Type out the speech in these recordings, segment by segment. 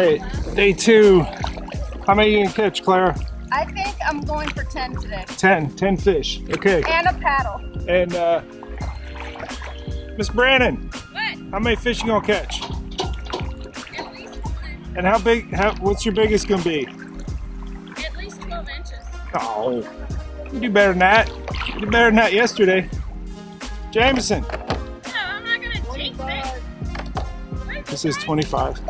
right, day 2. How many are you gonna catch, Clara? I think I'm going for 10 today. 10 fish. Okay. And a paddle. And Miss Brannon. What? How many fish you gonna catch? At least one. And what's your biggest gonna be? At least 12 inches. Oh, you do better than that. You did better than that yesterday. Jameson. No, I'm not gonna jinx it. This is 25.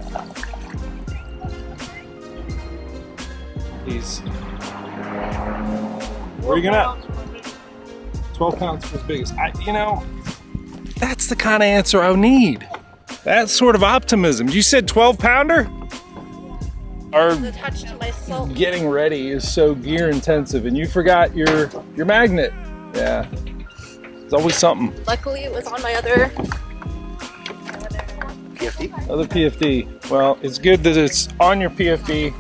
He's. Where are you gonna? 12 pounds was biggest. That's the kind of answer I need. That sort of optimism. You said 12 pounder? The touch to my soul. Getting ready is so gear intensive, and you forgot your magnet. Yeah, it's always something. Luckily, it was on my other PFD? Other PFD. Well, it's good that it's on your PFD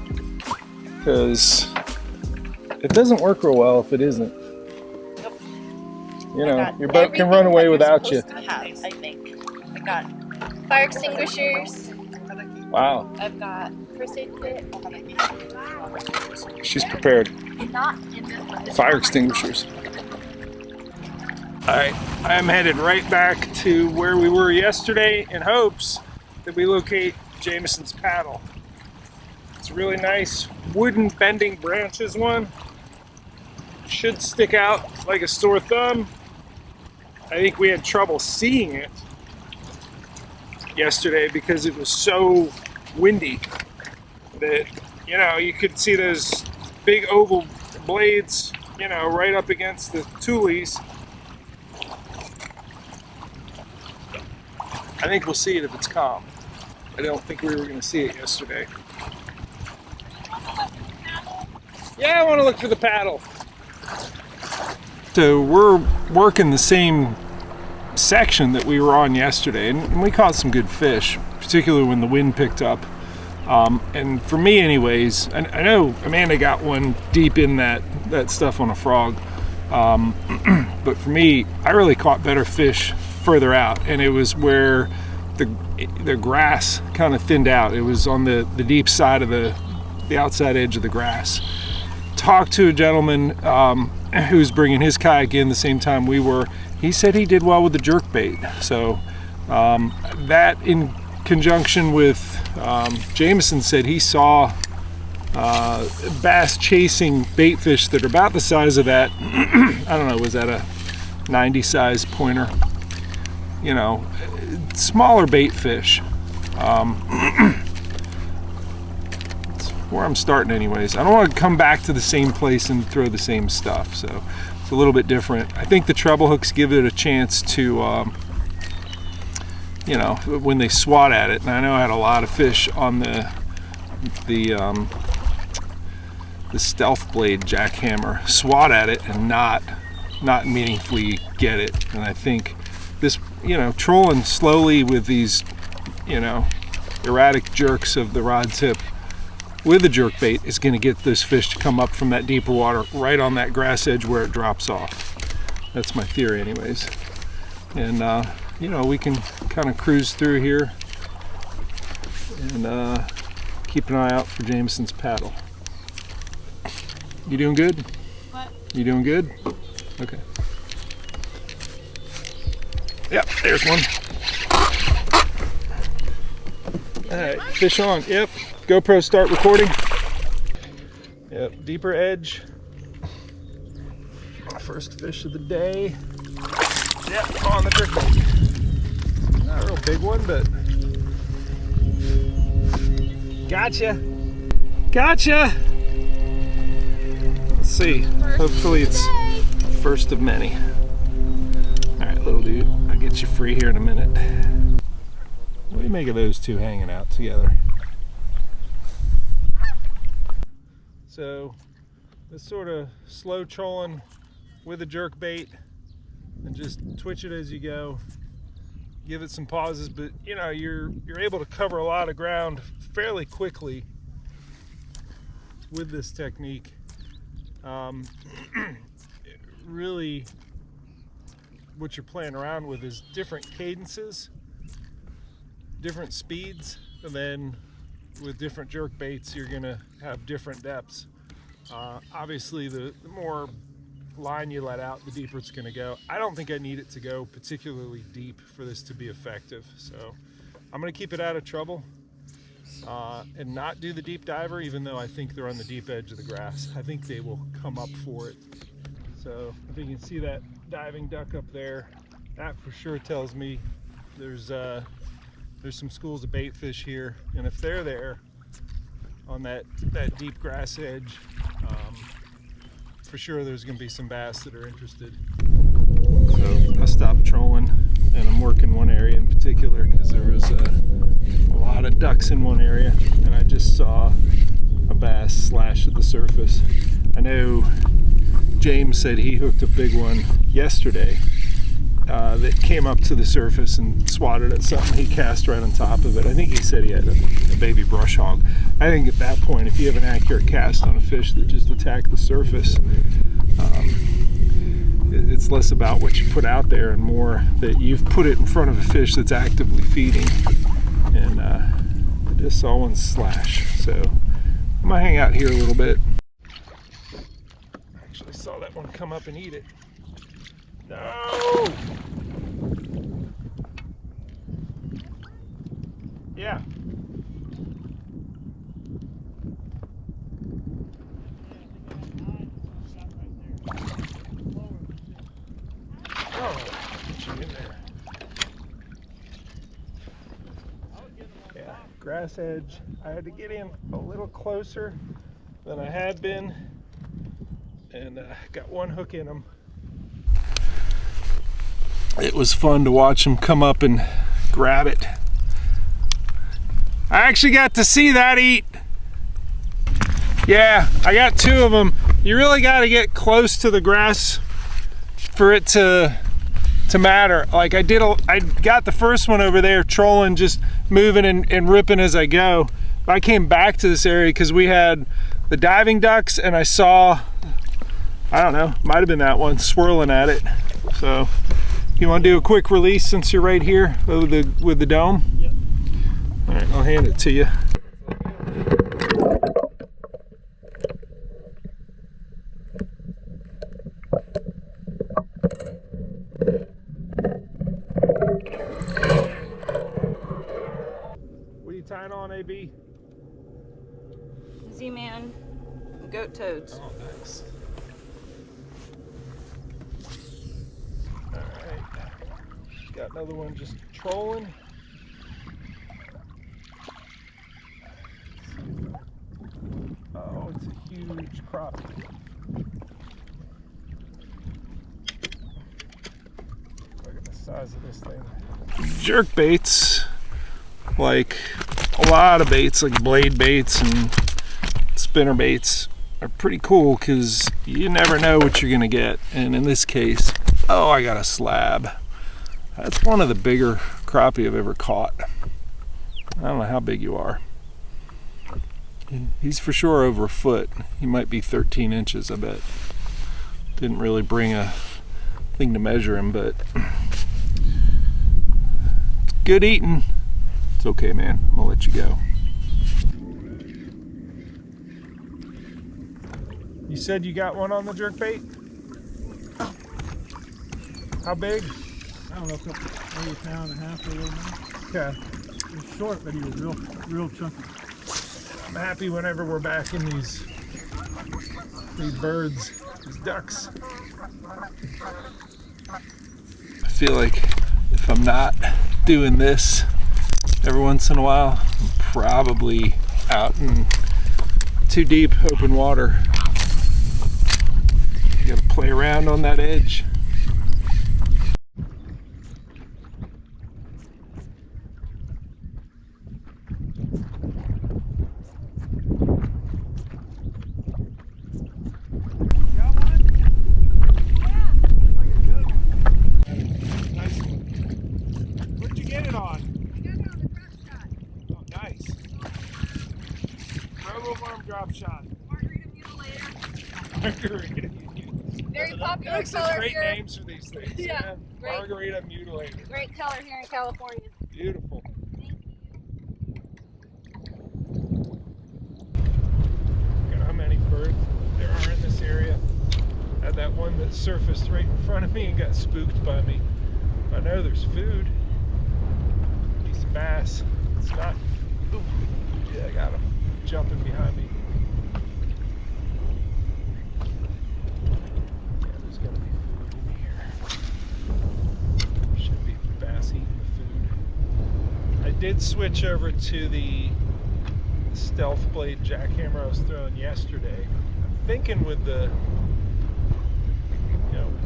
because it doesn't work real well if it isn't. Nope. You know, your boat can run away without you. I think. I got fire extinguishers. Wow. I've got first aid kit. She's prepared. Not in this one. Fire extinguishers. Alright, I'm headed right back to where we were yesterday in hopes that we locate Jameson's paddle. It's a really nice wooden bending branches one. Should stick out like a sore thumb. I think we had trouble seeing it yesterday because it was so windy that, you could see those big oval blades, right up against the tules. I think we'll see it if it's calm. I don't think we were going to see it yesterday. Yeah, I want to look for the paddle. So we're working the same section that we were on yesterday, and we caught some good fish, particularly when the wind picked up. And for me anyways, I know Amanda got one deep in that stuff on a frog, but for me, I really caught better fish further out, and it was where the grass kind of thinned out. It was on the deep side of the outside edge of the grass. Talked to a gentleman who was bringing his kayak in the same time we were. He said he did well with the jerkbait. So that in conjunction with Jameson said he saw bass chasing bait fish that are about the size of that. I don't know, was that a 90 size pointer? Smaller bait fish. That's where I'm starting anyways. I don't want to come back to the same place and throw the same stuff, so it's a little bit different. I think the treble hooks give it a chance to when they swat at it, and I know I had a lot of fish on the stealth blade jackhammer, swat at it and not meaningfully get it. And I think this, trolling slowly with these, erratic jerks of the rod tip with the jerk bait is going to get those fish to come up from that deeper water right on that grass edge where it drops off. That's my theory anyways. And we can kind of cruise through here and keep an eye out for Jameson's paddle. You doing good? What? You doing good? Okay. Yep, there's one. All right, fish on. Yep. GoPro start recording. Yep, deeper edge. First fish of the day. Yep, on the jerkbait. Not a real big one, but gotcha. Gotcha. Let's see. Hopefully it's first of many. All right, little dude. I'll get you free here in a minute. What do you make of those two hanging out together? So, this sort of slow trolling with a jerk bait and just twitch it as you go. Give it some pauses, but you're able to cover a lot of ground fairly quickly with this technique. Really, what you're playing around with is different cadences, different speeds, and then with different jerk baits, you're gonna have different depths. Obviously, the more line you let out, the deeper it's gonna go. I don't think I need it to go particularly deep for this to be effective. So I'm gonna keep it out of trouble and not do the deep diver, even though I think they're on the deep edge of the grass. I think they will come up for it. So if you can see that diving duck up there, that for sure tells me there's some schools of bait fish here, and if they're there on that deep grass edge, for sure there's going to be some bass that are interested. So I stopped trolling, and I'm working one area in particular because there was a lot of ducks in one area, and I just saw a bass slash at the surface. I know James said he hooked a big one yesterday that came up to the surface and swatted at something. He cast right on top of it. I think he said he had a baby brush hog. I think at that point, if you have an accurate cast on a fish that just attacked the surface, it's less about what you put out there and more that you've put it in front of a fish that's actively feeding. And I just saw one slash, so I'm gonna hang out here a little bit. Actually saw that one come up and eat it. No! Yeah. Oh, get you in there. Yeah, grass edge. I had to get in a little closer than I had been, and got one hook in him. It was fun to watch him come up and grab it. I actually got to see that eat. Yeah, I got two of them. You really got to get close to the grass for it to matter. Like I got the first one over there trolling, just moving and ripping as I go. I came back to this area because we had the diving ducks, and I saw, I don't know, might have been that one swirling at it. So you want to do a quick release since you're right here with the dome? Yep. All right, I'll hand it to you. What are you tying on, AB? Z-Man goat toads. Oh, nice. All right, got another one just trolling. Oh, it's a huge crappie. Look at the size of this thing. Jerk baits, like a lot of baits, like blade baits and spinner baits, are pretty cool because you never know what you're gonna get. And in this case, oh, I got a slab. That's one of the bigger crappie I've ever caught. I don't know how big you are. He's for sure over a foot. He might be 13 inches, I bet. Didn't really bring a thing to measure him, but it's good eating. It's okay, man. I'm gonna let you go. You said you got one on the jerkbait? How big? I don't know, maybe a pound and a half or a little more. Okay. He was short, but he was real chunky. I'm happy whenever we're back in these birds, these ducks. I feel like if I'm not doing this every once in a while, I'm probably out in too deep open water. You gotta play around on that edge. Drop shot. Margarita mutilator. Margarita. Very popular That's color great here. names for these things. Yeah. Great. Margarita mutilator. Great color here in California. Beautiful. Thank you. area. I had that one that surfaced right in front of me and got spooked by me. I know there's food. Piece of bass. It's not. Ooh, yeah, I got him jumping behind me. Yeah, there's gotta be food in here. Should be bass eating the food. I did switch over to the stealth blade jackhammer I was throwing yesterday. I'm thinking with the,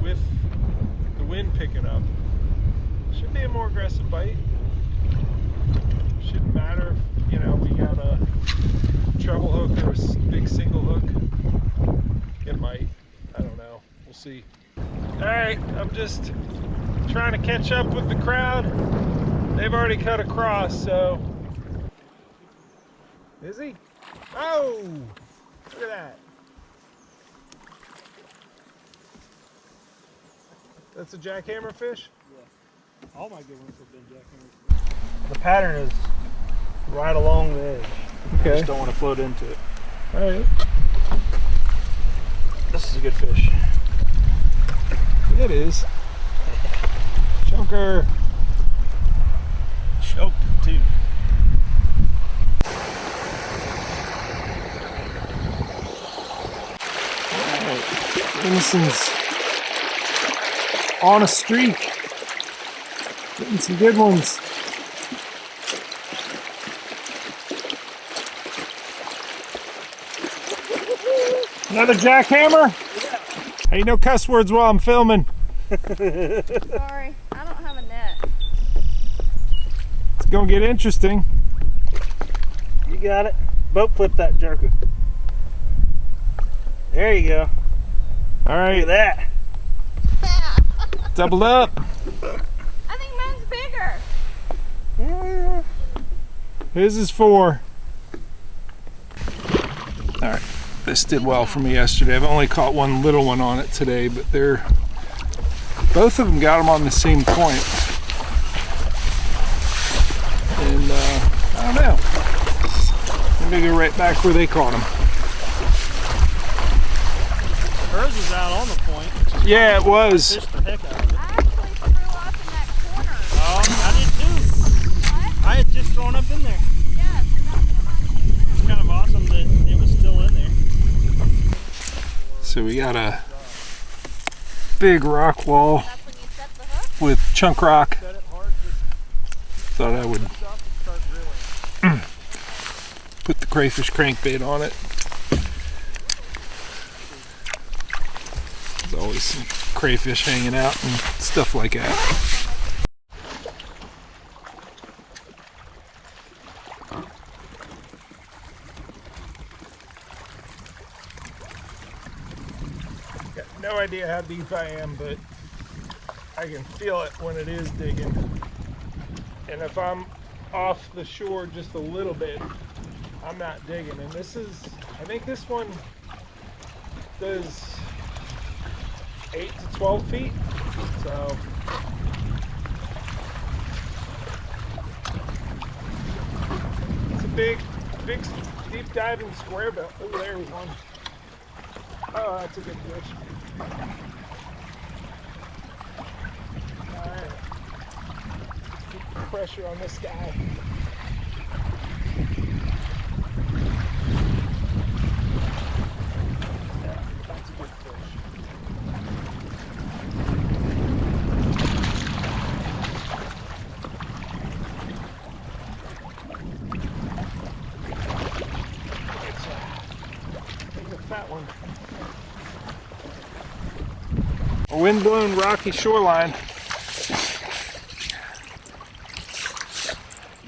with the wind picking up, should be a more aggressive bite. Shouldn't matter if, we got a treble hook or a big single hook. It might. I don't know. We'll see. Alright, I'm just trying to catch up with the crowd. They've already cut across, so. Is he? Oh! Look at that. That's a jackhammer fish? Yeah. All my good ones have been jackhammers. The pattern is right along the edge. Okay. I just don't want to float into it. Alright. This is a good fish. It is. Chunker. Choked too. Alright. Jameson's on a streak. Getting some good ones. Another jackhammer? Yeah. Hey, no cuss words while I'm filming. Sorry, I don't have a net. It's gonna get interesting. You got it. Boat flip that jerker. There you go. All right, Look at that. doubled up. I think mine's bigger. Yeah. His is 4. All right, this did well for me yesterday. I've only caught one little one on it today, but both of them got them on the same point. And I don't know. Maybe go right back where they caught them. Hers was out on the point. Yeah, it was. Fished the heck out of it. I actually threw up in that corner. Oh, I did too. What? I had just thrown up in there. Yeah, so that's what I did. It's kind of awesome that it was still in there. So we got a big rock wall That's when you set the hook? with chunk rock. Set it hard, just Thought I would stop and start drilling. put the crayfish crankbait on it. There's always some crayfish hanging out and stuff like that. Got no idea how deep I am, but I can feel it when it is digging. And if I'm off the shore just a little bit, I'm not digging. And this is, I think this one does 8 to 12 feet. So it's a big, deep diving square bill. Oh, there's one. Oh, that's a good fish. All right. Keep the pressure on this guy. Yeah, that's a good fish. It's a fat one. A wind-blown rocky shoreline.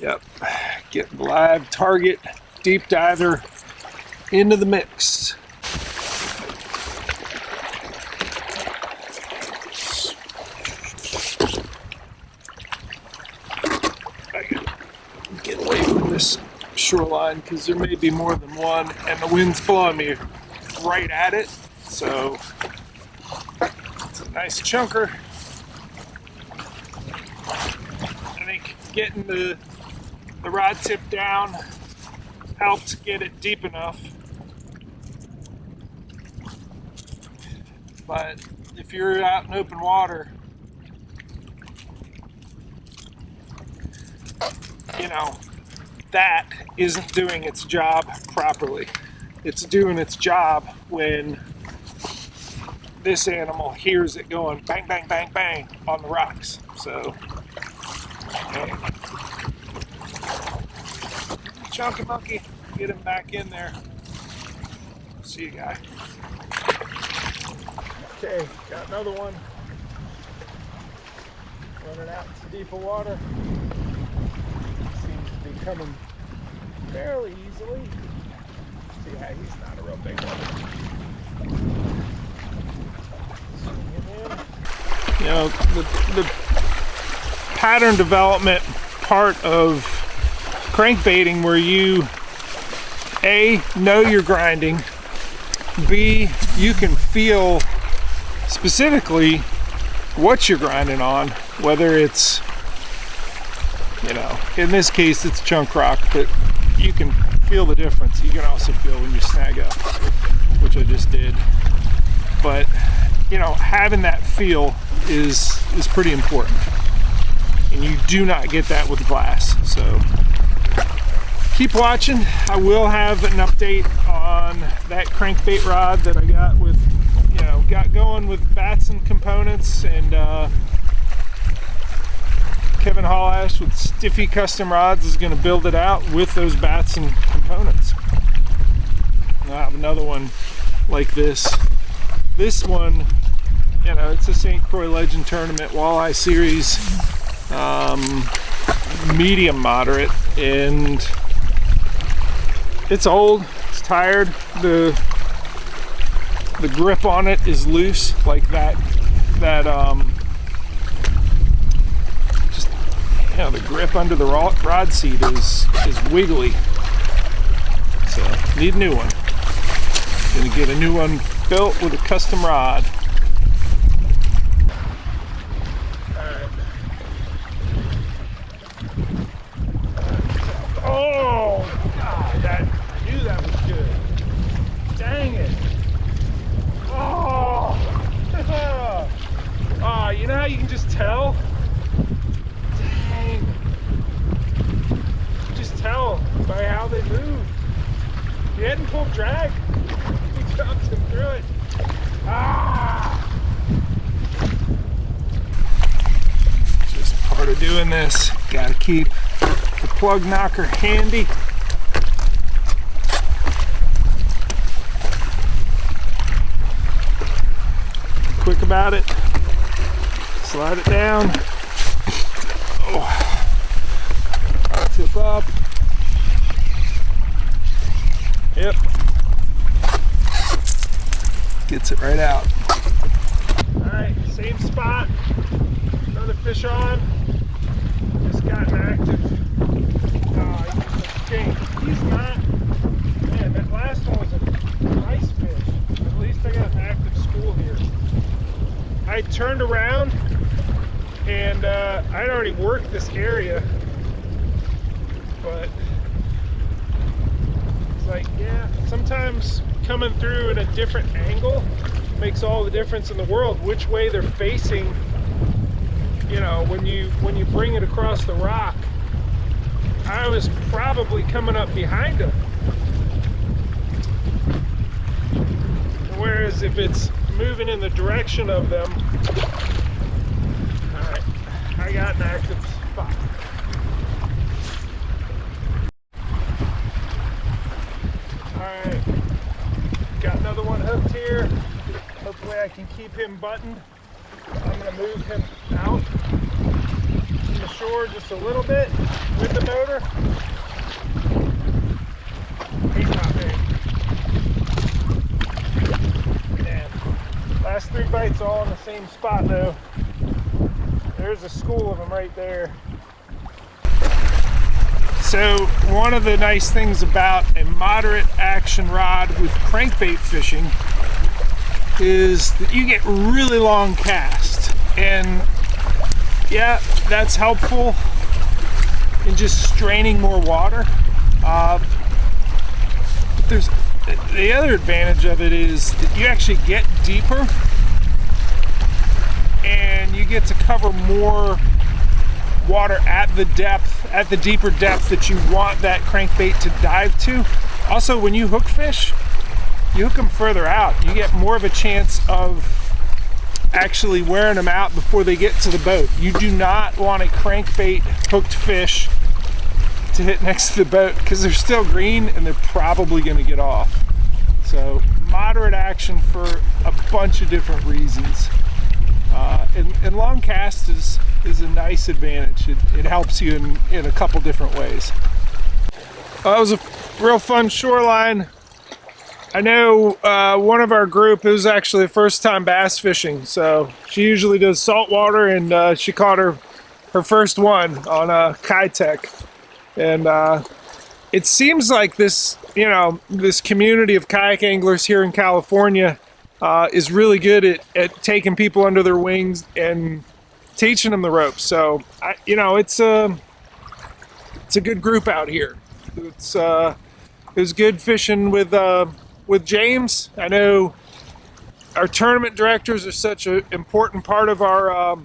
Yep, getting live target deep diver into the mix. I gotta get away from this shoreline because there may be more than one, and the wind's blowing me right at it. So it's a nice chunker. I think getting the rod tip down helped get it deep enough. But if you're out in open water, you know, that isn't doing its job properly. It's doing its job when this animal hears it going bang, bang, bang, bang on the rocks. So, okay. Chunky monkey, get him back in there. See you, guy. Okay, got another one. Running out into deeper water. Seems to be coming fairly easily. See, yeah, he's not a real big one. You know, the pattern development part of crankbaiting, where you A, know you're grinding, B, you can feel specifically what you're grinding on, whether it's, you know, in this case it's chunk rock, but you can feel the difference. You can also feel when you snag up, which I just did. But, you know, having that feel is pretty important, and you do not get that with glass. So keep watching. I will have an update on that crankbait rod that I got with, you know, got going with Batson components, and Kevin Hallash with Stiffy Custom Rods is going to build it out with those Batson components. And I have another one like this. This one, you know, it's a St. Croix Legend Tournament Walleye Series, medium moderate, and it's old, it's tired. The grip on it is loose, like that just, you know, the grip under the rod seat is wiggly. So need a new one. Gonna get a new one built with a custom rod. Alright. Oh God, I knew that was good. Dang it. Oh, oh, you know how you can just tell? Dang. You just tell by how they move. If you hadn't pulled drag, you jumped him through it. Ah! Just part of doing this. Gotta keep the plug knocker handy. Quick about it. Slide it down. Oh. Tip up. Yep. Gets it right out. Alright, same spot. Another fish on. Just got an active. He's not. Man, that last one was a nice fish. At least I got an active school here. I turned around and I'd already worked this area, but it's like, yeah, sometimes coming through in a different angle makes all the difference in the world. Which way they're facing, you know, when you bring it across the rock. I was probably coming up behind him, whereas if it's moving in the direction of them. Alright, I got an active spot. Alright, got another one hooked here. Hopefully I can keep him buttoned. I'm going to move him out from the shore just a little bit with the motor. He's not big. Last 3 bites all in the same spot though. There's a school of them right there. So one of the nice things about a moderate action rod with crankbait fishing is that you get really long casts, and yeah, that's helpful in just straining more water. But there's the other advantage of it is that you actually get deeper get to cover more water at the deeper depth that you want that crankbait to dive to. Also, when you hook fish, you hook them further out. You get more of a chance of actually wearing them out before they get to the boat. You do not want a crankbait hooked fish to hit next to the boat because they're still green and they're probably going to get off. So moderate action for a bunch of different reasons. And long cast is a nice advantage. It helps you in a couple different ways. That was a real fun shoreline. I know one of our group, it was actually the first time bass fishing, so she usually does saltwater, and she caught her first one on a Kayak. And it seems like this, this community of kayak anglers here in California is really good at taking people under their wings and teaching them the ropes. So, it's a good group out here. It was good fishing with James. I know our tournament directors are such an important part of our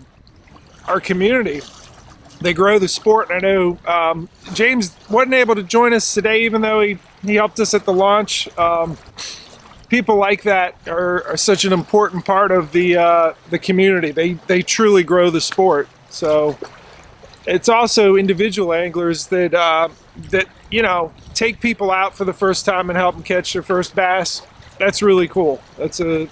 community. They grow the sport. And I know James wasn't able to join us today, even though he helped us at the launch. People like that are such an important part of the community. They truly grow the sport. So it's also individual anglers that take people out for the first time and help them catch their first bass. That's really cool. That's a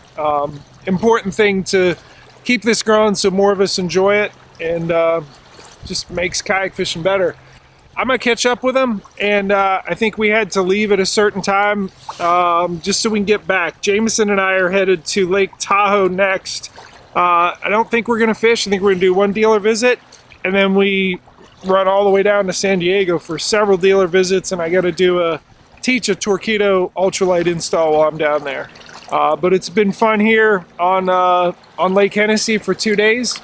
important thing to keep this growing so more of us enjoy it, and just makes kayak fishing better. I'm gonna catch up with them, and I think we had to leave at a certain time just so we can get back. Jameson and I are headed to Lake Tahoe next. I don't think we're gonna fish. I think we're gonna do one dealer visit, and then we run all the way down to San Diego for several dealer visits, and I got to teach a Torqeedo ultralight install while I'm down there. But it's been fun here on Lake Hennessey for 2 days.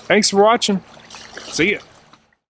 Thanks for watching. See ya.